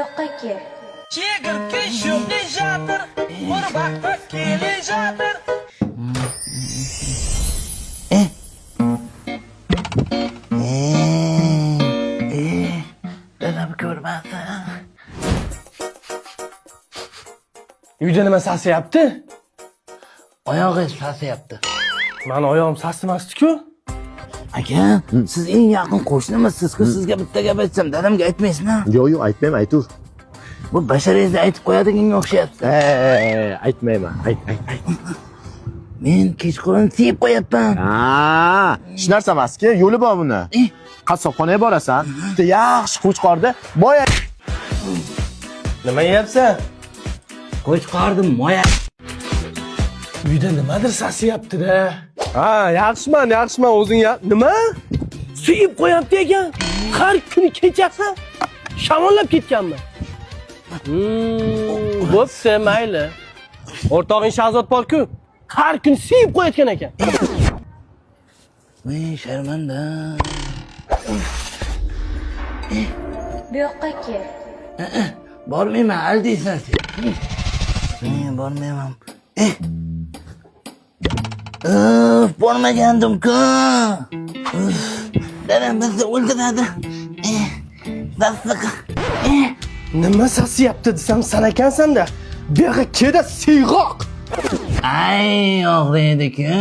yoqqa kel. Chegirtka sho'plajatir, bir vaqtda kelajatir. Dadam ko'rmadi. Uyda nima sasiyapti? Oyog'i sasiyapti. Mani oyog'im sasimasdi-ku. Aka, siz eng yaqin qo'shnimisiz-ku, sizga bitta gap aytsam, dadamga aytmaysizmi? Yo'q, aytmayman, aytur. Bu basharangizda aytib qo'yadiganga o'xshayapti. Aytmayman. Ayt. Men kechqurun siyib qo'yapman. Hech narsa emas-ku, yo'li bor buni. Qassobxonaga borasan, bitta yaxshi qo'chqorda boya. Nima yeyapsan? Qo'chqordim moya. Uyda nimadir sasiyapti-da. Ha, yaxshiman, o'zing ya. Nima? Suyib qo'yapti ekan. Har kuni kechasi shamollab ketganmi? Bo'pti, mayli. O'rtog'ing Shahzod bor-ku, har kuni suyib qo'yayotgan ekan. Men sharmanda. Bu yoqqa kel. Bormayman, aldaysan sen. Men bormayman. Bormagandim-ku. Dadam bizni o'ldiradi. Dasliq. Nima sasiyapti desam san ekansan-da. Bu yoqqa kelda siyg'oq. Ay, og'riydi-ku.